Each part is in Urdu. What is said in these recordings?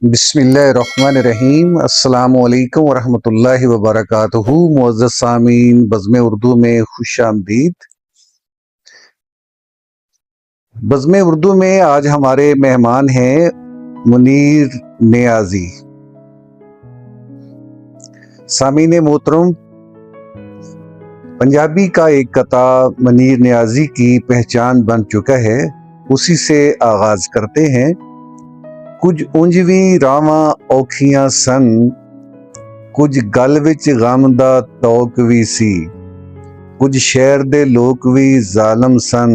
بسم اللہ الرحمن الرحیم۔ السلام علیکم ورحمۃ اللہ وبرکاتہ۔ معزز سامعین، بزم اردو میں خوش آمدید۔ بزم اردو میں آج ہمارے مہمان ہیں منیر نیازی۔ سامعین محترم، پنجابی کا ایک قطع منیر نیازی کی پہچان بن چکا ہے، اسی سے آغاز کرتے ہیں۔ کچھ اونجوی راواں اوکھیاں سن، کچھ گل وچ غم دا توک وی سی، کچھ شہر دے لوک وی ظالم سن،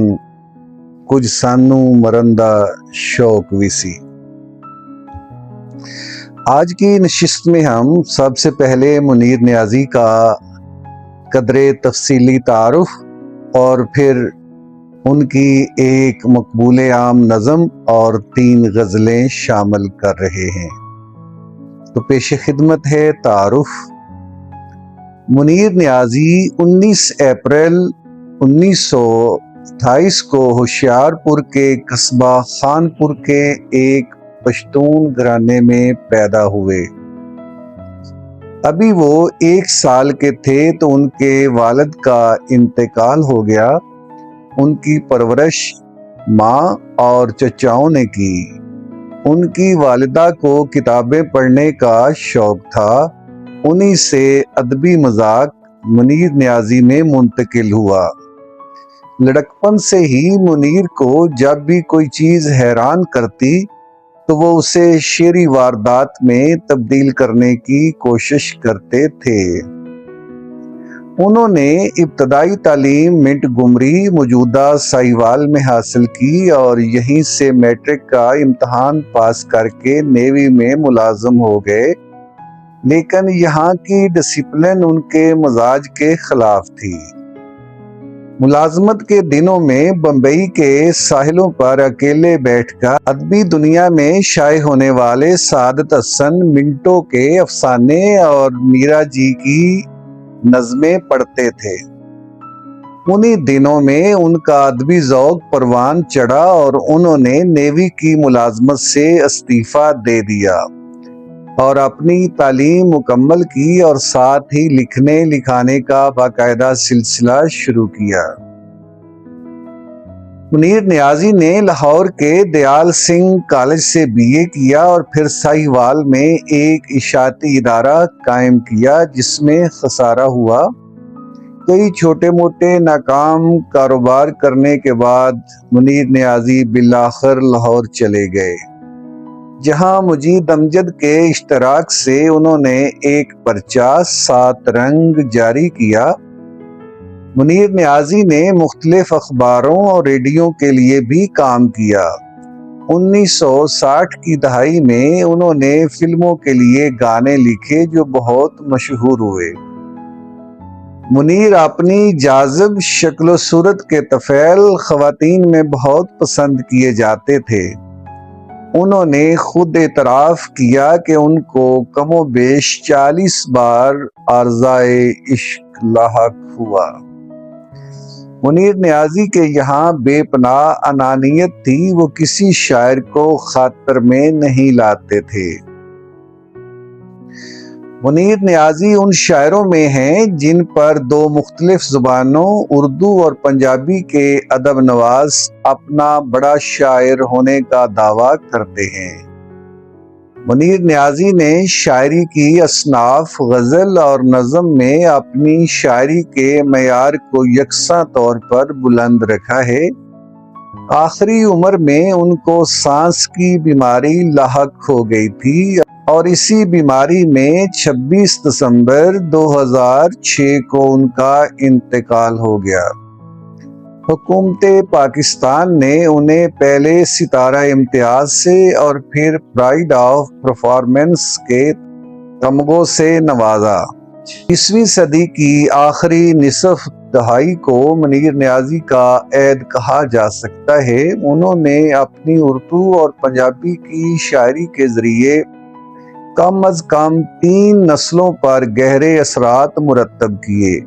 کچھ سانو مرن دا شوق وی سی۔ آج کی نشست میں ہم سب سے پہلے منیر نیازی کا قدرے تفصیلی تعارف اور پھر ان کی ایک مقبول عام نظم اور 3 غزلیں شامل کر رہے ہیں۔ تو پیش خدمت ہے تعارف۔ منیر نیازی 19 اپریل 1928 کو ہوشیارپور کے قصبہ خانپور کے ایک پشتون گھرانے میں پیدا ہوئے۔ ابھی وہ 1 سال کے تھے تو ان کے والد کا انتقال ہو گیا۔ ان کی پرورش ماں اور چچاؤں نے کی۔ ان کی والدہ کو کتابیں پڑھنے کا شوق تھا، انہی سے ادبی مذاق منیر نیازی میں منتقل ہوا۔ لڑکپن سے ہی منیر کو جب بھی کوئی چیز حیران کرتی تو وہ اسے شعری واردات میں تبدیل کرنے کی کوشش کرتے تھے۔ انہوں نے ابتدائی تعلیم منٹ گمری موجودہ ساہیوال میں حاصل کی اور یہیں سے میٹرک کا امتحان پاس کر کے نیوی میں ملازم ہو گئے، لیکن یہاں کی ڈسپلن ان کے مزاج کے خلاف تھی۔ ملازمت کے دنوں میں بمبئی کے ساحلوں پر اکیلے بیٹھ کر ادبی دنیا میں شائع ہونے والے سعادت حسن منٹو کے افسانے اور میرا جی کی نظمیں پڑھتے تھے۔ انہی دنوں میں ان کا ادبی ذوق پروان چڑھا اور انہوں نے نیوی کی ملازمت سے استعفیٰ دے دیا اور اپنی تعلیم مکمل کی اور ساتھ ہی لکھنے لکھانے کا باقاعدہ سلسلہ شروع کیا۔ منیر نیازی نے لاہور کے دیال سنگھ کالج سے BA کیا اور پھر ساہیوال میں ایک اشاعتی ادارہ قائم کیا جس میں خسارہ ہوا۔ کئی چھوٹے موٹے ناکام کاروبار کرنے کے بعد منیر نیازی بالآخر لاہور چلے گئے، جہاں مجید امجد کے اشتراک سے انہوں نے ایک پرچہ 7 رنگ جاری کیا۔ منیر نیازی نے مختلف اخباروں اور ریڈیو کے لیے بھی کام کیا۔ 1960 کی دہائی میں انہوں نے فلموں کے لیے گانے لکھے جو بہت مشہور ہوئے۔ منیر اپنی جاذب شکل و صورت کے طفیل خواتین میں بہت پسند کیے جاتے تھے۔ انہوں نے خود اعتراف کیا کہ ان کو کم و بیش 40 بار عارضۂ عشق لاحق ہوا۔ منیر نیازی کے یہاں بے پناہ انانیت تھی، وہ کسی شاعر کو خاطر میں نہیں لاتے تھے۔ منیر نیازی ان شاعروں میں ہیں جن پر 2 مختلف زبانوں اردو اور پنجابی کے ادب نواز اپنا بڑا شاعر ہونے کا دعویٰ کرتے ہیں۔ منیر نیازی نے شاعری کی اصناف غزل اور نظم میں اپنی شاعری کے معیار کو یکساں طور پر بلند رکھا ہے۔ آخری عمر میں ان کو سانس کی بیماری لاحق ہو گئی تھی اور اسی بیماری میں 26 دسمبر 2006 کو ان کا انتقال ہو گیا۔ حکومت پاکستان نے انہیں پہلے ستارہ امتیاز سے اور پھر پرائڈ آف پرفارمنس کے تمغوں سے نوازا۔ 20ویں صدی کی آخری نصف دہائی کو منیر نیازی کا عہد کہا جا سکتا ہے۔ انہوں نے اپنی اردو اور پنجابی کی شاعری کے ذریعے کم از کم 3 نسلوں پر گہرے اثرات مرتب کیے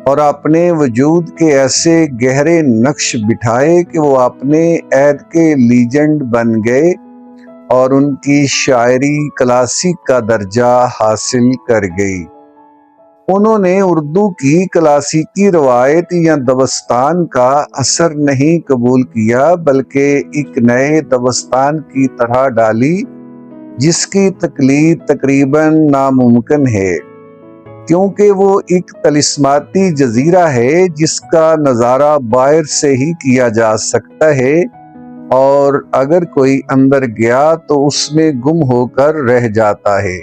اور اپنے وجود کے ایسے گہرے نقش بٹھائے کہ وہ اپنے عہد کے لیجنڈ بن گئے اور ان کی شاعری کلاسک کا درجہ حاصل کر گئی۔ انہوں نے اردو کی کلاسیکی روایت یا دبستان کا اثر نہیں قبول کیا، بلکہ ایک نئے دبستان کی طرح ڈالی جس کی تقلید تقریباً ناممکن ہے، کیونکہ وہ ایک طلسماتی جزیرہ ہے جس کا نظارہ باہر سے ہی کیا جا سکتا ہے، اور اگر کوئی اندر گیا تو اس میں گم ہو کر رہ جاتا ہے۔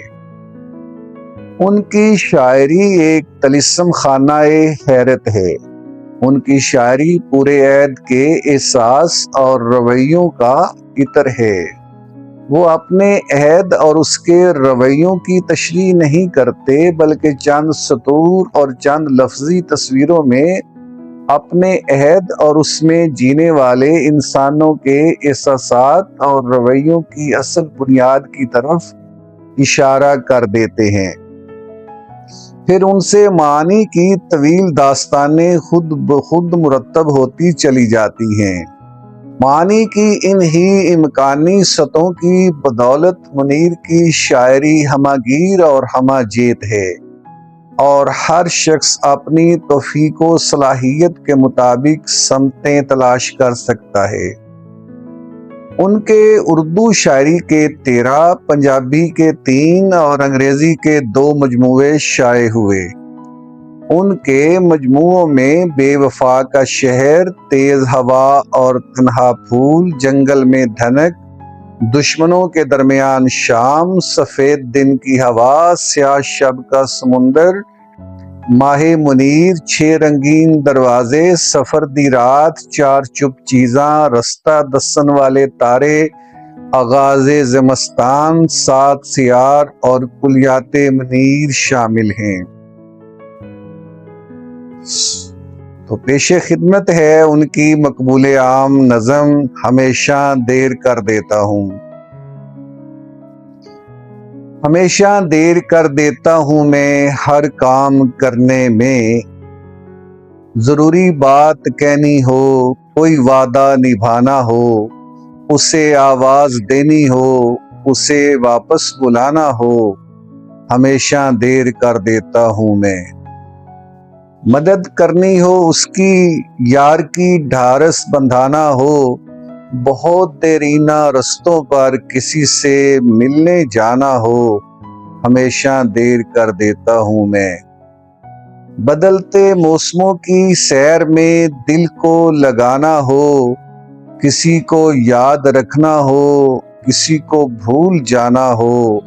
ان کی شاعری ایک طلسم خانہ حیرت ہے۔ ان کی شاعری پورے عہد کے احساس اور رویوں کا عطر ہے۔ وہ اپنے عہد اور اس کے رویوں کی تشریح نہیں کرتے، بلکہ چند سطور اور چند لفظی تصویروں میں اپنے عہد اور اس میں جینے والے انسانوں کے احساسات اور رویوں کی اصل بنیاد کی طرف اشارہ کر دیتے ہیں۔ پھر ان سے معانی کی طویل داستانیں خود بخود مرتب ہوتی چلی جاتی ہیں۔ معانی کی ان ہی امکانی سطحوں کی بدولت منیر کی شاعری ہمہ گیر اور ہمہ جیت ہے، اور ہر شخص اپنی توفیق و صلاحیت کے مطابق سمتیں تلاش کر سکتا ہے۔ ان کے اردو شاعری کے 13، پنجابی کے 3 اور انگریزی کے 2 مجموعے شائع ہوئے۔ ان کے مجموعوں میں بے وفا کا شہر، تیز ہوا اور تنہا پھول، جنگل میں دھنک، دشمنوں کے درمیان شام، سفید دن کی ہوا، سیاہ شب کا سمندر، ماہ منیر، 6 رنگین دروازے، سفر دی رات، 4 چپ چیزاں، رستہ دسن والے تارے، آغاز زمستان، 7 سیار اور کلیات منیر شامل ہیں۔ تو پیش خدمت ہے ان کی مقبول عام نظم ہمیشہ دیر کر دیتا ہوں۔ ہمیشہ دیر کر دیتا ہوں میں ہر کام کرنے میں، ضروری بات کہنی ہو، کوئی وعدہ نبھانا ہو، اسے آواز دینی ہو، اسے واپس بلانا ہو، ہمیشہ دیر کر دیتا ہوں میں۔ مدد کرنی ہو اس کی، یار کی ڈھارس بندھانا ہو، بہت دیرینہ رستوں پر کسی سے ملنے جانا ہو، ہمیشہ دیر کر دیتا ہوں میں۔ بدلتے موسموں کی سیر میں دل کو لگانا ہو، کسی کو یاد رکھنا ہو، کسی کو بھول جانا ہو،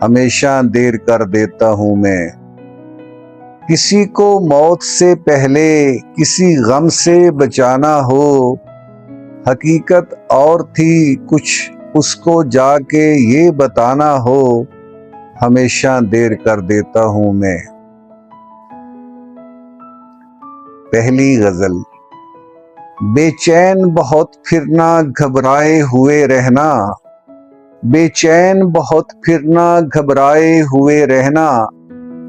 ہمیشہ دیر کر دیتا ہوں میں۔ کسی کو موت سے پہلے کسی غم سے بچانا ہو، حقیقت اور تھی کچھ اس کو جا کے یہ بتانا ہو، ہمیشہ دیر کر دیتا ہوں میں۔ پہلی غزل۔ بے چین بہت پھرنا گھبرائے ہوئے رہنا، بے چین بہت پھرنا گھبرائے ہوئے رہنا،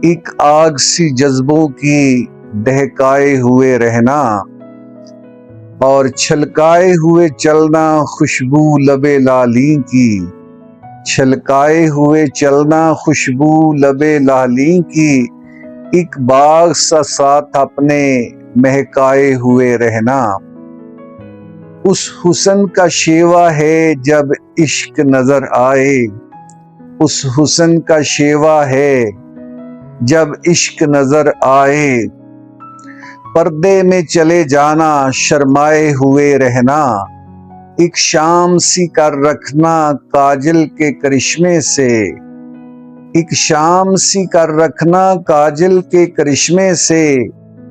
ایک آگ سی جذبوں کی دہکائے ہوئے رہنا، اور چھلکائے ہوئے چلنا خوشبو لب لالی کی، چھلکائے ہوئے چلنا خوشبو لب لالی کی، ایک باغ سا ساتھ اپنے مہکائے ہوئے رہنا۔ اس حسن کا شیوا ہے جب عشق نظر آئے، اس حسن کا شیوا ہے جب عشق نظر آئے، پردے میں چلے جانا شرمائے ہوئے رہنا، ایک شام سی کر رکھنا کاجل کے کرشمے سے، ایک شام سی کر رکھنا کاجل کے کرشمے سے،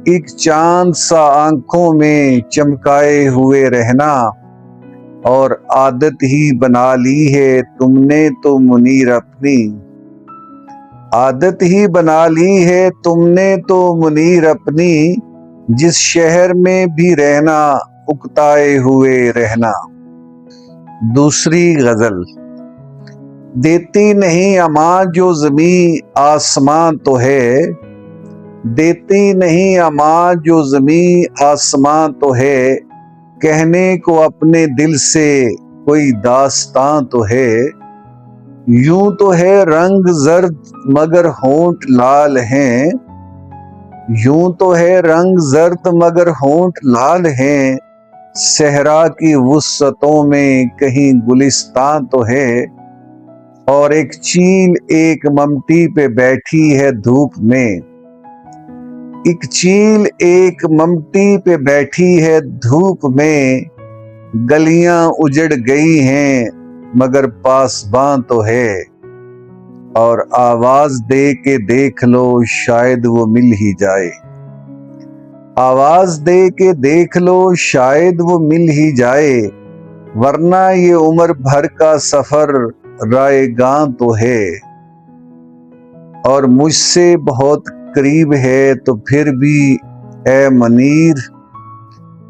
ایک چاند سا آنکھوں میں چمکائے ہوئے رہنا، اور عادت ہی بنا لی ہے تم نے تو منیر اپنی، عادت ہی بنا لی ہے تم نے تو منیر اپنی، جس شہر میں بھی رہنا اکتائے ہوئے رہنا۔ دوسری غزل۔ دیتی نہیں اماں جو زمیں آسمان تو ہے، دیتی نہیں اماں جو زمیں آسمان تو ہے، کہنے کو اپنے دل سے کوئی داستاں تو ہے، یوں تو ہے رنگ زرد مگر ہونٹ لال ہیں، یوں تو ہے رنگ زرد مگر ہونٹ لال ہیں، صحرا کی وسعتوں میں کہیں گلستاں تو ہے، اور ایک چیل ایک ممٹی پہ بیٹھی ہے دھوپ میں، ایک چیل ایک ممٹی پہ بیٹھی ہے دھوپ میں، گلیاں اجڑ گئی ہیں مگر پاسباں تو ہے، اور آواز دے کے دیکھ لو شاید وہ مل ہی جائے، آواز دے کے دیکھ لو شاید وہ مل ہی جائے، ورنہ یہ عمر بھر کا سفر رائے گاں تو ہے، اور مجھ سے بہت قریب ہے تو پھر بھی اے منیر،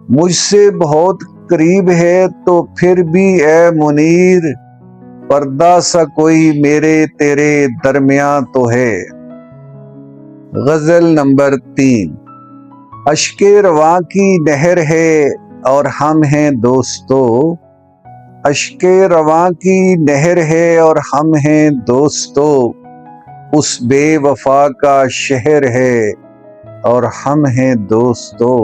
مجھ سے بہت قریب ہے تو پھر بھی اے منیر، پردہ سا کوئی میرے تیرے درمیاں تو ہے۔ غزل نمبر 3۔ اشک رواں کی نہر ہے اور ہم ہیں دوستو، اشک رواں کی نہر ہے اور ہم ہیں دوستو، اس بے وفا کا شہر ہے اور ہم ہیں دوستو،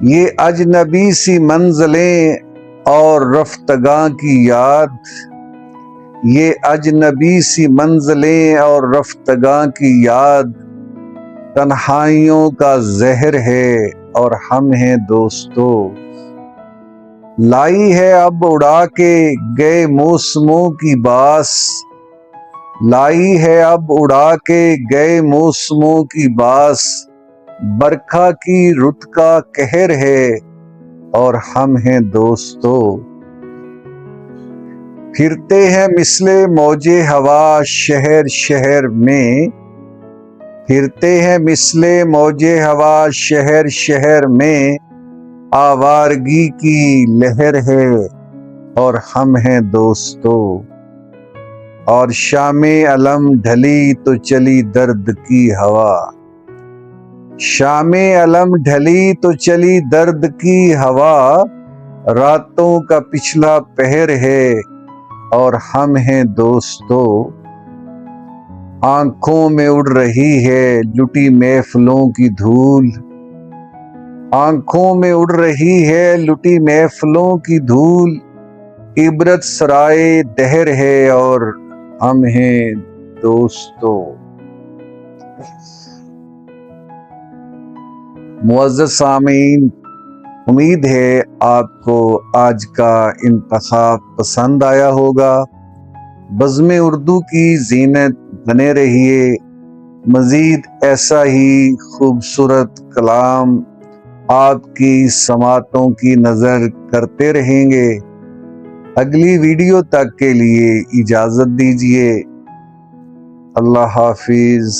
یہ اجنبی سی منزلیں اور رفتگاں کی یاد، یہ اجنبی سی منزلیں اور رفتگاں کی یاد، تنہائیوں کا زہر ہے اور ہم ہیں دوستو، لائی ہے اب اڑا کے گئے موسموں کی باس، لائی ہے اب اڑا کے گئے موسموں کی باس، برکھا کی رت کا قہر ہے اور ہم ہیں دوستو، پھرتے ہیں مثل موج ہوا شہر شہر میں، پھرتے ہیں مثل موج ہوا شہر شہر میں، آوارگی کی لہر ہے اور ہم ہیں دوستو، اور شام علم ڈھلی تو چلی درد کی ہوا، شام علم ڈھلی تو چلی درد کی ہوا، راتوں کا پچھلا پہر ہے اور ہم ہیں دوستو، آنکھوں میں اڑ رہی ہے لٹی محفلوں کی دھول، آنکھوں میں اڑ رہی ہے لٹی محفلوں کی دھول، عبرت سرائے دہر ہے اور ہم ہیں دوستو۔ معزز سامعین، امید ہے آپ کو آج کا انتخاب پسند آیا ہوگا۔ بزم اردو کی زینت بنے رہیے، مزید ایسا ہی خوبصورت کلام آپ کی سماعتوں کی نظر کرتے رہیں گے۔ اگلی ویڈیو تک کے لیے اجازت دیجیے۔ اللہ حافظ۔